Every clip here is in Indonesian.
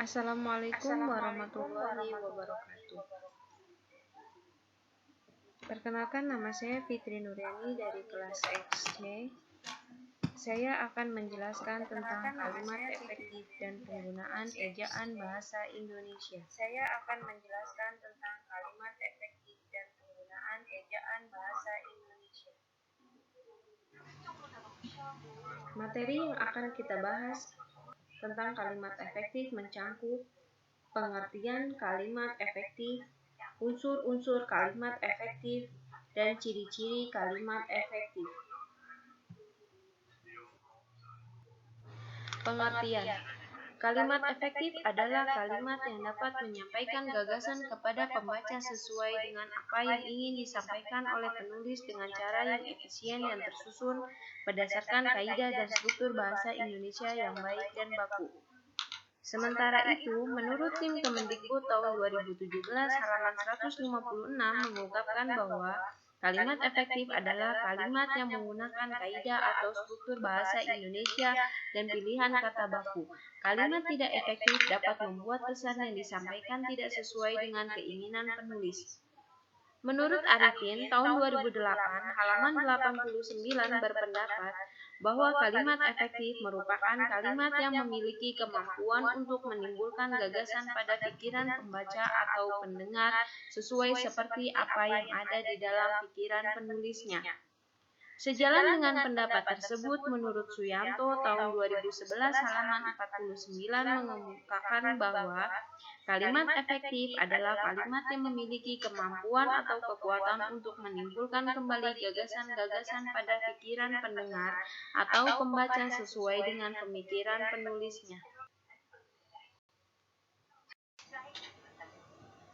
Assalamualaikum warahmatullahi wabarakatuh. Perkenalkan, nama saya Fitri Nuriani dari kelas XC. Saya akan menjelaskan tentang kalimat efektif dan penggunaan ejaan bahasa Indonesia. Materi yang akan kita bahas tentang kalimat efektif mencangkup pengertian kalimat efektif, unsur-unsur kalimat efektif, dan ciri-ciri kalimat efektif. Pengertian: kalimat efektif adalah kalimat yang dapat menyampaikan gagasan kepada pembaca sesuai dengan apa yang ingin disampaikan oleh penulis dengan cara yang efisien dan tersusun berdasarkan kaidah dan struktur bahasa Indonesia yang baik dan baku. Sementara itu, menurut tim Kemendikbud tahun 2017 halaman 156 mengungkapkan bahwa kalimat efektif adalah kalimat yang menggunakan kaidah atau struktur bahasa Indonesia dan pilihan kata baku. Kalimat tidak efektif dapat membuat pesan yang disampaikan tidak sesuai dengan keinginan penulis. Menurut Arifin, tahun 2008, halaman 89 berpendapat bahwa kalimat efektif merupakan kalimat yang memiliki kemampuan untuk menimbulkan gagasan pada pikiran pembaca atau pendengar sesuai seperti apa yang ada di dalam pikiran penulisnya. Sejalan dengan pendapat tersebut, menurut Suyanto tahun 2011 halaman 49 mengemukakan bahwa kalimat efektif adalah kalimat yang memiliki kemampuan atau kekuatan untuk menimbulkan kembali gagasan-gagasan pada pikiran pendengar atau pembaca sesuai dengan pemikiran penulisnya.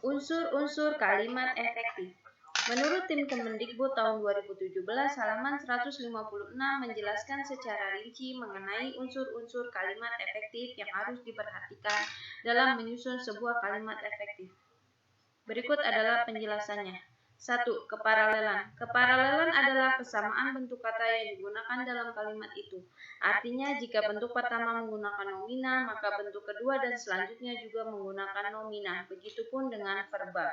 Unsur-unsur kalimat efektif. Menurut tim Kemendikbud tahun 2017 halaman 156 menjelaskan secara rinci mengenai unsur-unsur kalimat efektif yang harus diperhatikan dalam menyusun sebuah kalimat efektif. Berikut adalah penjelasannya. 1. Keparalelan. Keparalelan adalah kesamaan bentuk kata yang digunakan dalam kalimat itu. Artinya, jika bentuk pertama menggunakan nomina, maka bentuk kedua dan selanjutnya juga menggunakan nomina. Begitupun dengan verba.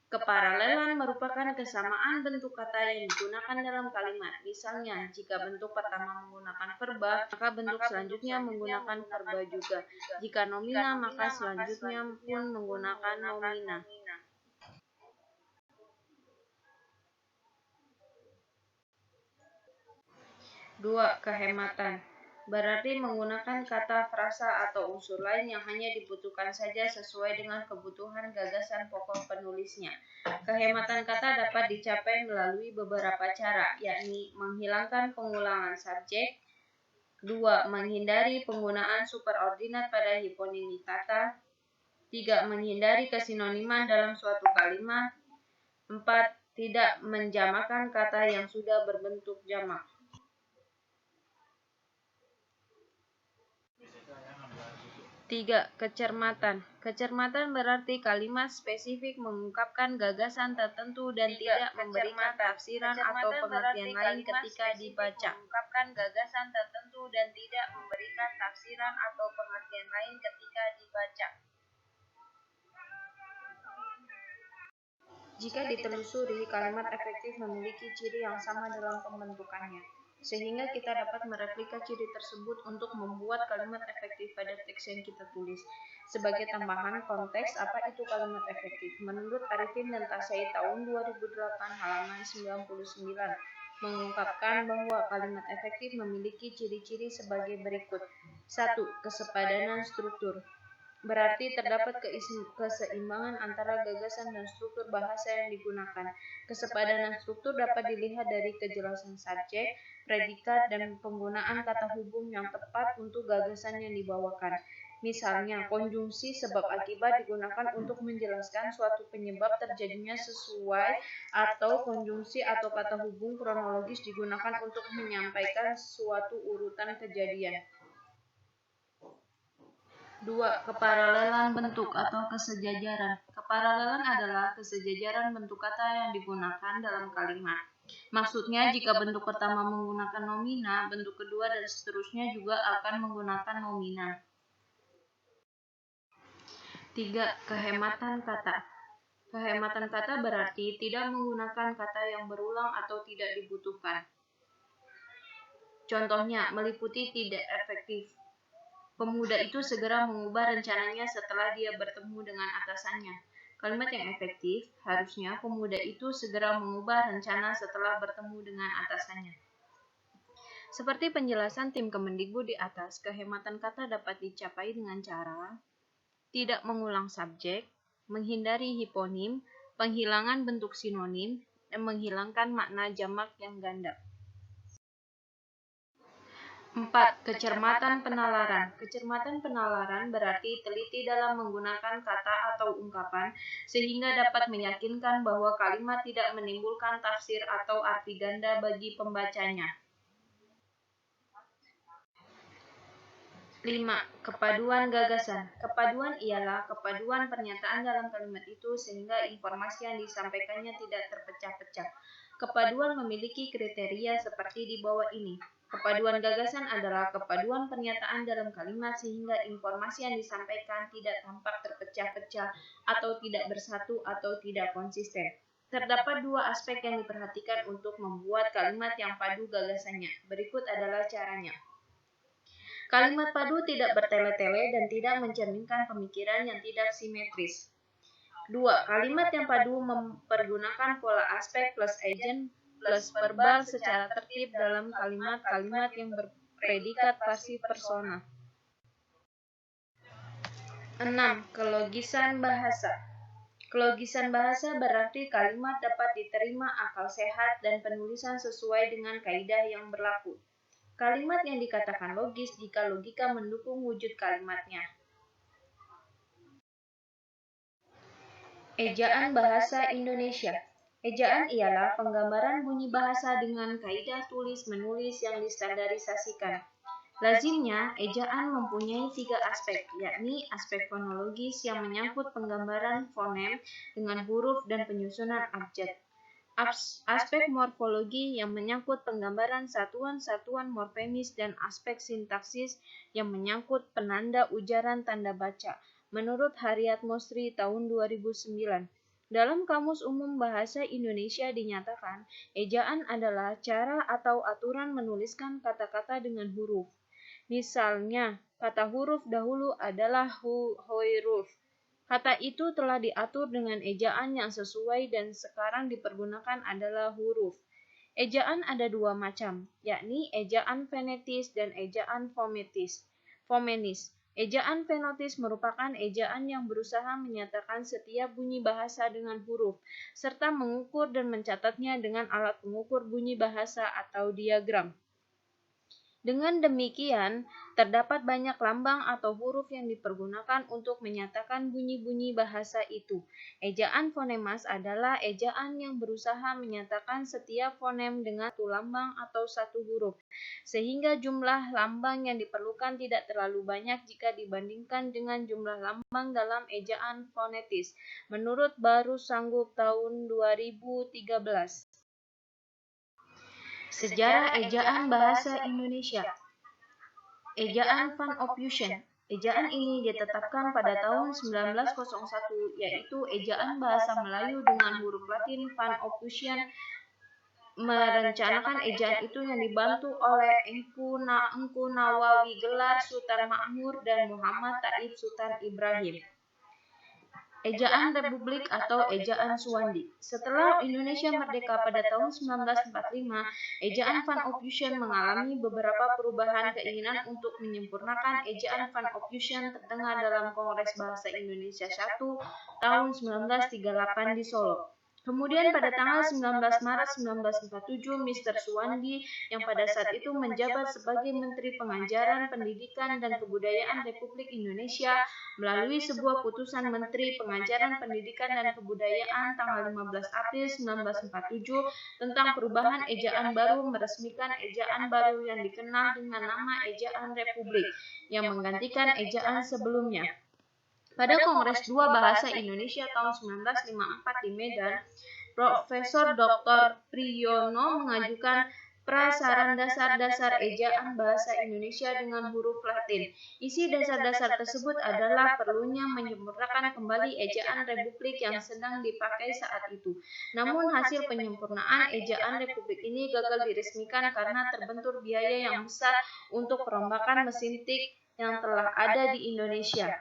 Keparalelan merupakan kesamaan bentuk kata yang digunakan dalam kalimat. Misalnya, jika bentuk pertama menggunakan verba, maka bentuk selanjutnya menggunakan verba juga. Jika nomina, maka selanjutnya pun menggunakan nomina. 2. Kehematan. Berarti menggunakan kata, frasa, atau unsur lain yang hanya dibutuhkan saja sesuai dengan kebutuhan gagasan pokok penulisnya. Kehematan kata dapat dicapai melalui beberapa cara, yakni menghilangkan pengulangan subjek. 2. Menghindari penggunaan superordinat pada hiponimi kata. 3. Menghindari kesinoniman dalam suatu kalimat. 4. Tidak menjamakan kata yang sudah berbentuk jamak. 3. Kecermatan. Kecermatan berarti kalimat spesifik mengungkapkan gagasan tertentu dan tidak memberikan tafsiran atau pengertian lain ketika dibaca. Jika ditelusuri, kalimat efektif memiliki ciri yang sama dalam pembentukannya, sehingga kita dapat mereplika ciri tersebut untuk membuat kalimat efektif pada teks yang kita tulis. Sebagai tambahan konteks, apa itu kalimat efektif? Menurut Arifin dan Tasai tahun 2008 halaman 99 mengungkapkan bahwa kalimat efektif memiliki ciri-ciri sebagai berikut. 1. Kesepadanan struktur. Berarti terdapat keseimbangan antara gagasan dan struktur bahasa yang digunakan. Kesepadanan struktur dapat dilihat dari kejelasan subjek, predikat, dan penggunaan kata hubung yang tepat untuk gagasan yang dibawakan. Misalnya, konjungsi sebab akibat digunakan untuk menjelaskan suatu penyebab terjadinya sesuai, atau konjungsi atau kata hubung kronologis digunakan untuk menyampaikan suatu urutan kejadian. 2. Keparalelan bentuk atau kesejajaran. Keparalelan adalah kesejajaran bentuk kata yang digunakan dalam kalimat. Maksudnya, jika bentuk pertama menggunakan nomina, bentuk kedua dan seterusnya juga akan menggunakan nomina. 3. Kehematan kata. Kehematan kata berarti tidak menggunakan kata yang berulang atau tidak dibutuhkan. Contohnya, meliputi tidak efektif. Pemuda itu segera mengubah rencananya setelah dia bertemu dengan atasannya. Kalimat yang efektif, harusnya pemuda itu segera mengubah rencana setelah bertemu dengan atasannya. Seperti penjelasan tim Kemendikbud di atas, kehematan kata dapat dicapai dengan cara tidak mengulang subjek, menghindari hiponim, penghilangan bentuk sinonim, dan menghilangkan makna jamak yang ganda. 4. Kecermatan penalaran. Kecermatan penalaran berarti teliti dalam menggunakan kata atau ungkapan sehingga dapat meyakinkan bahwa kalimat tidak menimbulkan tafsir atau arti ganda bagi pembacanya. 5. Kepaduan gagasan. Kepaduan ialah kepaduan pernyataan dalam kalimat itu sehingga informasi yang disampaikannya tidak terpecah-pecah. Kepaduan memiliki kriteria seperti di bawah ini. Kepaduan gagasan adalah kepaduan pernyataan dalam kalimat sehingga informasi yang disampaikan tidak tampak terpecah-pecah atau tidak bersatu atau tidak konsisten. Terdapat dua aspek yang diperhatikan untuk membuat kalimat yang padu gagasannya. Berikut adalah caranya. Kalimat padu tidak bertele-tele dan tidak mencerminkan pemikiran yang tidak simetris. 2. Kalimat yang padu mempergunakan pola aspek plus agent plus verbal secara tertib dalam kalimat-kalimat yang berpredikat pasif persona. 6. Kelogisan bahasa. Kelogisan bahasa berarti kalimat dapat diterima akal sehat dan penulisan sesuai dengan kaidah yang berlaku. Kalimat yang dikatakan logis jika logika mendukung wujud kalimatnya. Ejaan bahasa Indonesia. Ejaan ialah penggambaran bunyi bahasa dengan kaidah tulis-menulis yang distandarisasikan. Lazimnya, ejaan mempunyai 3 aspek, yakni aspek fonologis yang menyangkut penggambaran fonem dengan huruf dan penyusunan abjad. Aspek morfologi yang menyangkut penggambaran satuan-satuan morfemis dan aspek sintaksis yang menyangkut penanda ujaran tanda baca. Menurut Haryat Mosri tahun 2009, dalam Kamus Umum Bahasa Indonesia dinyatakan, ejaan adalah cara atau aturan menuliskan kata-kata dengan huruf. Misalnya, kata huruf dahulu adalah huruf. Kata itu telah diatur dengan ejaan yang sesuai dan sekarang dipergunakan adalah huruf. Ejaan ada 2 macam, yakni ejaan fonetis dan ejaan fomenis. Ejaan fonetis merupakan ejaan yang berusaha menyatakan setiap bunyi bahasa dengan huruf, serta mengukur dan mencatatnya dengan alat pengukur bunyi bahasa atau diagram. Dengan demikian, terdapat banyak lambang atau huruf yang dipergunakan untuk menyatakan bunyi-bunyi bahasa itu. Ejaan fonemas adalah ejaan yang berusaha menyatakan setiap fonem dengan satu lambang atau satu huruf, sehingga jumlah lambang yang diperlukan tidak terlalu banyak jika dibandingkan dengan jumlah lambang dalam ejaan fonetis, menurut Baru Sanggup tahun 2013. Sejarah ejaan bahasa Indonesia. Ejaan Van Ophusen. Ejaan ini ditetapkan pada tahun 1901, yaitu ejaan bahasa Melayu dengan huruf Latin. Van Ophusen merencanakan ejaan itu yang dibantu oleh Engku Nawawi Gelar, Sultan Makmur, dan Muhammad Taib Sultan Ibrahim. Ejaan Republik atau ejaan Suwandi. Setelah Indonesia merdeka pada tahun 1945, ejaan Van Ophusen mengalami beberapa perubahan. Keinginan untuk menyempurnakan ejaan Van Ophusen terdengar dalam Kongres Bahasa Indonesia 1 tahun 1938 di Solo. Kemudian pada tanggal 19 Maret 1947, Mr. Suwandi yang pada saat itu menjabat sebagai Menteri Pengajaran, Pendidikan, dan Kebudayaan Republik Indonesia melalui sebuah putusan Menteri Pengajaran, Pendidikan, dan Kebudayaan tanggal 15 April 1947 tentang perubahan ejaan baru meresmikan ejaan baru yang dikenal dengan nama ejaan Republik yang menggantikan ejaan sebelumnya. Pada Kongres 2 Bahasa Indonesia tahun 1954 di Medan, Profesor Dr. Priyono mengajukan Prasaran dasar-dasar ejaan bahasa Indonesia dengan huruf Latin. Isi dasar-dasar tersebut adalah perlunya menyempurnakan kembali ejaan Republik yang sedang dipakai saat itu. Namun hasil penyempurnaan ejaan Republik ini gagal diresmikan karena terbentur biaya yang besar untuk perombakan mesin tik yang telah ada di Indonesia.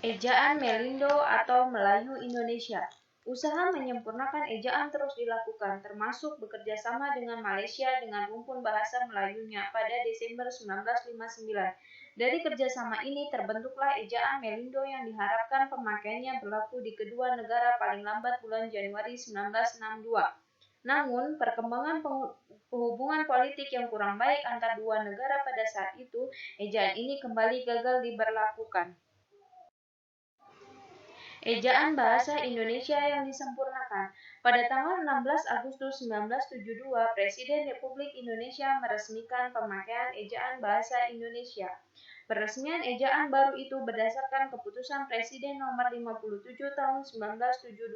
Ejaan Melindo atau Melayu Indonesia. Usaha menyempurnakan ejaan terus dilakukan, termasuk bekerja sama dengan Malaysia dengan rumpun bahasa Melayunya pada Desember 1959. Dari kerjasama ini terbentuklah ejaan Melindo yang diharapkan pemakaiannya berlaku di kedua negara paling lambat bulan Januari 1962. Namun, perkembangan hubungan politik yang kurang baik antar dua negara pada saat itu, ejaan ini kembali gagal diberlakukan. Ejaan Bahasa Indonesia yang disempurnakan. Pada tanggal 16 Agustus 1972, Presiden Republik Indonesia meresmikan pemakaian ejaan Bahasa Indonesia. Peresmian ejaan baru itu berdasarkan keputusan Presiden nomor 57 tahun 1972.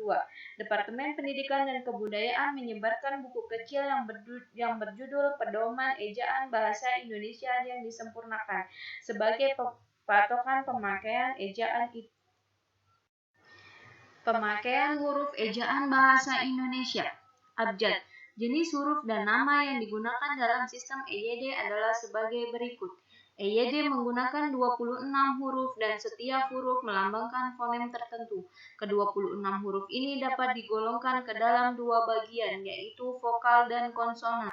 Departemen Pendidikan dan Kebudayaan menyebarkan buku kecil yang berjudul Pedoman Ejaan Bahasa Indonesia yang disempurnakan sebagai patokan pemakaian ejaan itu. Pemakaian huruf ejaan bahasa Indonesia. Abjad. Jenis huruf dan nama yang digunakan dalam sistem EYD adalah sebagai berikut. EYD menggunakan 26 huruf dan setiap huruf melambangkan fonem tertentu. Ke-26 huruf ini dapat digolongkan ke dalam dua bagian, yaitu vokal dan konsonan.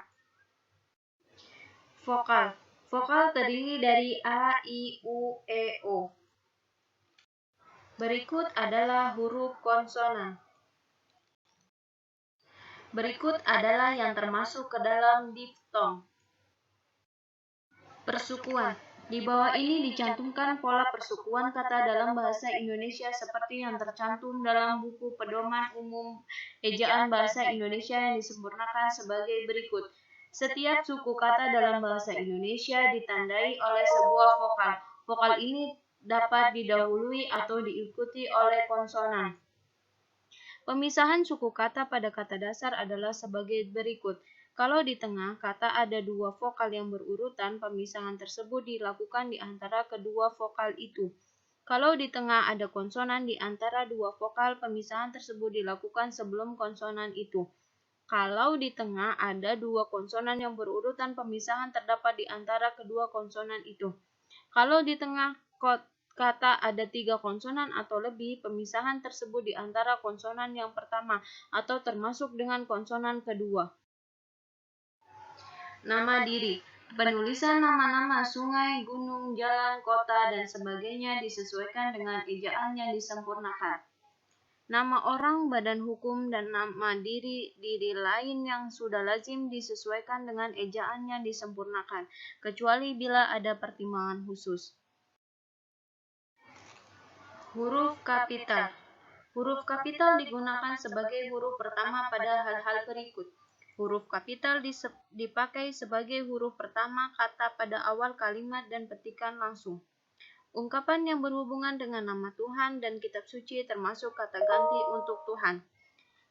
Vokal. Vokal terdiri dari A, I, U, E, O. Berikut adalah huruf konsonan. Berikut adalah yang termasuk ke dalam diftong. Persukuan. Di bawah ini dicantumkan pola persukuan kata dalam bahasa Indonesia seperti yang tercantum dalam buku Pedoman Umum Ejaan Bahasa Indonesia yang disempurnakan sebagai berikut. Setiap suku kata dalam bahasa Indonesia ditandai oleh sebuah vokal. Vokal ini dapat didahului atau diikuti oleh konsonan. Pemisahan suku kata pada kata dasar adalah sebagai berikut. Kalau di tengah kata ada dua vokal yang berurutan, pemisahan tersebut dilakukan di antara kedua vokal itu. Kalau di tengah ada konsonan di antara dua vokal, pemisahan tersebut dilakukan sebelum konsonan itu. Kalau di tengah ada dua konsonan yang berurutan, pemisahan terdapat di antara kedua konsonan itu. Kalau di tengah kata ada 3 konsonan atau lebih, pemisahan tersebut di antara konsonan yang pertama atau termasuk dengan konsonan kedua. Nama diri. Penulisan nama-nama sungai, gunung, jalan, kota, dan sebagainya disesuaikan dengan ejaan yang disempurnakan. Nama orang, badan hukum, dan nama diri lain yang sudah lazim disesuaikan dengan ejaan yang disempurnakan, kecuali bila ada pertimbangan khusus. Huruf kapital. Huruf kapital digunakan sebagai huruf pertama pada hal-hal berikut. Huruf kapital dipakai sebagai huruf pertama kata pada awal kalimat dan petikan langsung. Ungkapan yang berhubungan dengan nama Tuhan dan kitab suci termasuk kata ganti untuk Tuhan.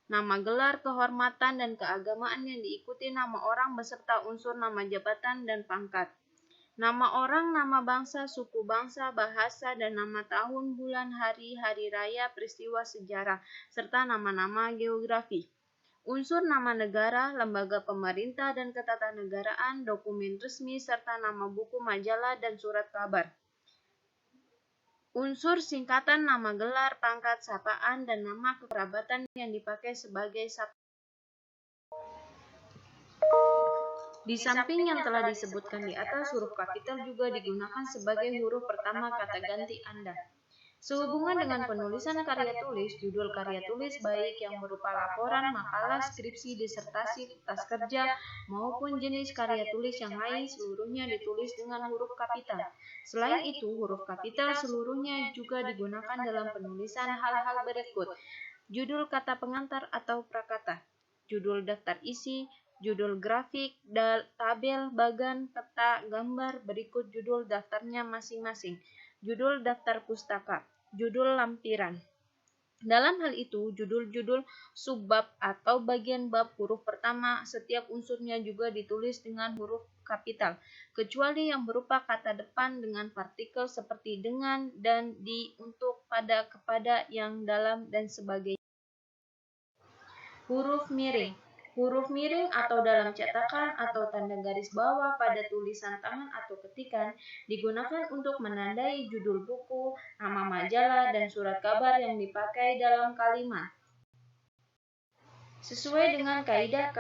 Nama gelar, kehormatan, dan keagamaan yang diikuti nama orang beserta unsur nama jabatan dan pangkat. Nama orang, nama bangsa, suku bangsa, bahasa, dan nama tahun, bulan, hari, hari raya, peristiwa sejarah, serta nama-nama geografi. Unsur nama negara, lembaga pemerintah dan ketatanegaraan, dokumen resmi, serta nama buku, majalah, dan surat kabar. Unsur singkatan nama gelar, pangkat, sapaan, dan nama kekerabatan yang dipakai sebagai sapaan. Di samping yang telah disebutkan di atas, huruf kapital juga digunakan sebagai huruf pertama kata ganti Anda. Sehubungan dengan penulisan karya tulis, judul karya tulis baik yang berupa laporan, makalah, skripsi, disertasi, tugas kerja, maupun jenis karya tulis yang lain seluruhnya ditulis dengan huruf kapital. Selain itu, huruf kapital seluruhnya juga digunakan dalam penulisan hal-hal berikut. Judul kata pengantar atau prakata, judul daftar isi, judul grafik, tabel, bagan, peta, gambar, berikut judul daftarnya masing-masing. Judul daftar pustaka, judul lampiran. Dalam hal itu, judul-judul subbab atau bagian bab huruf pertama setiap unsurnya juga ditulis dengan huruf kapital, kecuali yang berupa kata depan dengan partikel seperti dengan, dan, di, untuk, pada, kepada, yang, dalam, dan sebagainya. Huruf miring. Huruf miring atau dalam cetakan atau tanda garis bawah pada tulisan tangan atau ketikan digunakan untuk menandai judul buku, nama majalah, dan surat kabar yang dipakai dalam kalimat. Sesuai dengan kaidah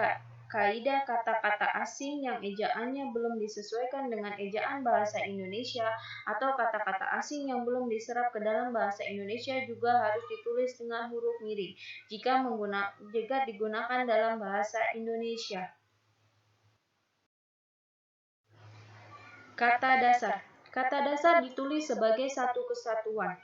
kata-kata asing yang ejaannya belum disesuaikan dengan ejaan bahasa Indonesia atau kata-kata asing yang belum diserap ke dalam bahasa Indonesia juga harus ditulis dengan huruf miring jika digunakan dalam bahasa Indonesia. Kata dasar. Kata dasar ditulis sebagai satu kesatuan.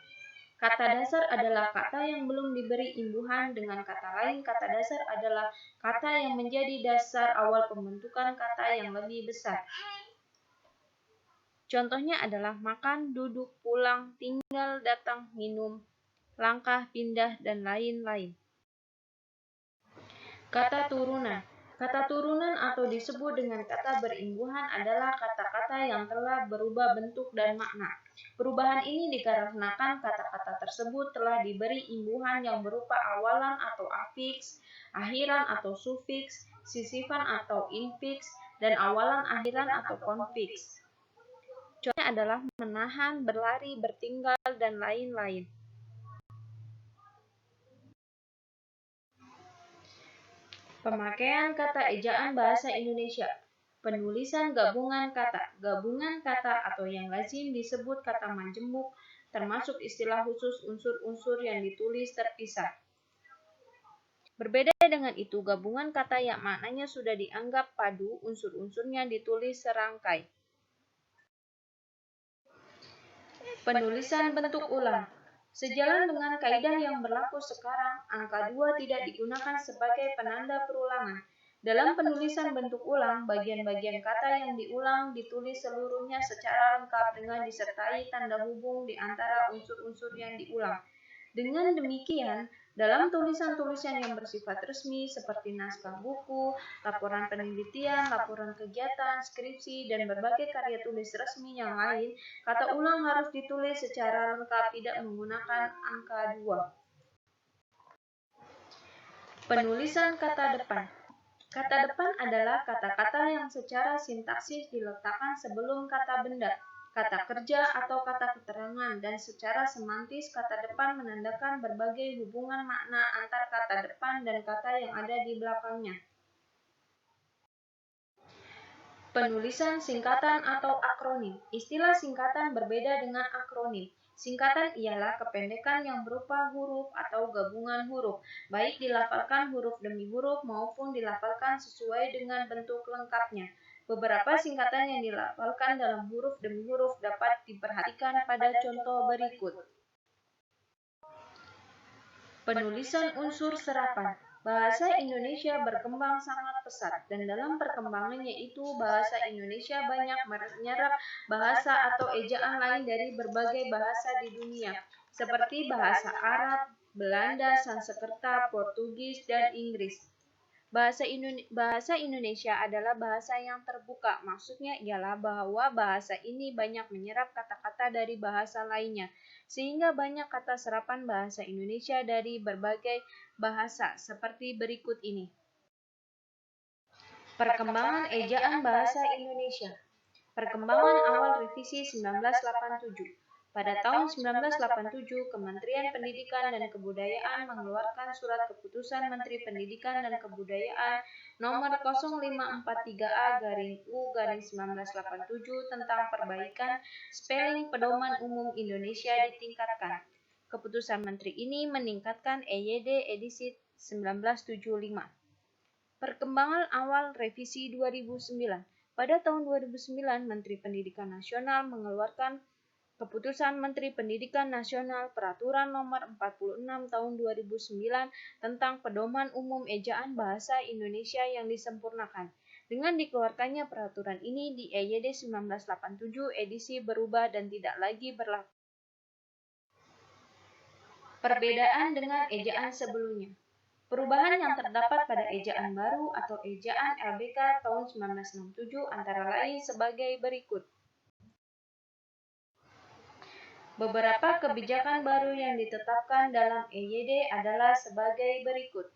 Kata dasar adalah kata yang belum diberi imbuhan. Dengan kata lain, kata dasar adalah kata yang menjadi dasar awal pembentukan kata yang lebih besar. Contohnya adalah makan, duduk, pulang, tinggal, datang, minum, langkah, pindah, dan lain-lain. Kata turunan. Kata turunan atau disebut dengan kata berimbuhan adalah kata-kata yang telah berubah bentuk dan makna. Perubahan ini dikarenakan kata-kata tersebut telah diberi imbuhan yang berupa awalan atau afiks, akhiran atau sufiks, sisifan atau infiks, dan awalan akhiran atau konfiks. Contohnya adalah menahan, berlari, bertinggal, dan lain-lain. Pemakaian kata ejaan bahasa Indonesia. Penulisan gabungan kata. Gabungan kata atau yang lazim disebut kata majemuk, termasuk istilah khusus unsur-unsur yang ditulis terpisah. Berbeda dengan itu, gabungan kata yang maknanya sudah dianggap padu, unsur-unsurnya ditulis serangkai. Penulisan bentuk ulang. Sejalan dengan kaidah yang berlaku sekarang, angka 2 tidak digunakan sebagai penanda perulangan. Dalam penulisan bentuk ulang, bagian-bagian kata yang diulang ditulis seluruhnya secara lengkap dengan disertai tanda hubung di antara unsur-unsur yang diulang. Dengan demikian, dalam tulisan-tulisan yang bersifat resmi seperti naskah buku, laporan penelitian, laporan kegiatan, skripsi, dan berbagai karya tulis resmi yang lain, kata ulang harus ditulis secara lengkap tidak menggunakan angka 2. Penulisan kata depan. Kata depan adalah kata-kata yang secara sintaksis diletakkan sebelum kata benda, kata kerja, atau kata keterangan, dan secara semantis kata depan menandakan berbagai hubungan makna antar kata depan dan kata yang ada di belakangnya. Penulisan singkatan atau akronim. Istilah singkatan berbeda dengan akronim. Singkatan ialah kependekan yang berupa huruf atau gabungan huruf, baik dilafalkan huruf demi huruf maupun dilafalkan sesuai dengan bentuk lengkapnya. Beberapa singkatan yang dilafalkan dalam huruf demi huruf dapat diperhatikan pada contoh berikut. Penulisan unsur serapan. Bahasa Indonesia berkembang sangat pesat, dan dalam perkembangannya itu bahasa Indonesia banyak menyerap bahasa atau ejaan lain dari berbagai bahasa di dunia, seperti bahasa Arab, Belanda, Sanskerta, Portugis, dan Inggris. Bahasa Indonesia adalah bahasa yang terbuka. Maksudnya ialah bahwa bahasa ini banyak menyerap kata-kata dari bahasa lainnya, sehingga banyak kata serapan bahasa Indonesia dari berbagai bahasa seperti berikut ini. Perkembangan ejaan bahasa Indonesia. Perkembangan awal revisi 1987. Pada tahun 1987, Kementerian Pendidikan dan Kebudayaan mengeluarkan Surat Keputusan Menteri Pendidikan dan Kebudayaan Nomor 0543A-U-1987 tentang perbaikan spelling pedoman umum Indonesia ditingkatkan. Keputusan Menteri ini meningkatkan EYD edisi 1975. Perkembangan awal revisi 2009. Pada tahun 2009, Menteri Pendidikan Nasional mengeluarkan Keputusan Menteri Pendidikan Nasional Peraturan Nomor 46 Tahun 2009 tentang Pedoman Umum Ejaan Bahasa Indonesia yang disempurnakan. Dengan dikeluarkannya peraturan ini di EYD 1987 edisi berubah dan tidak lagi berlaku. Perbedaan dengan ejaan sebelumnya. Perubahan yang terdapat pada ejaan baru atau ejaan LBK tahun 1967 antara lain sebagai berikut. Beberapa kebijakan baru yang ditetapkan dalam EYD adalah sebagai berikut.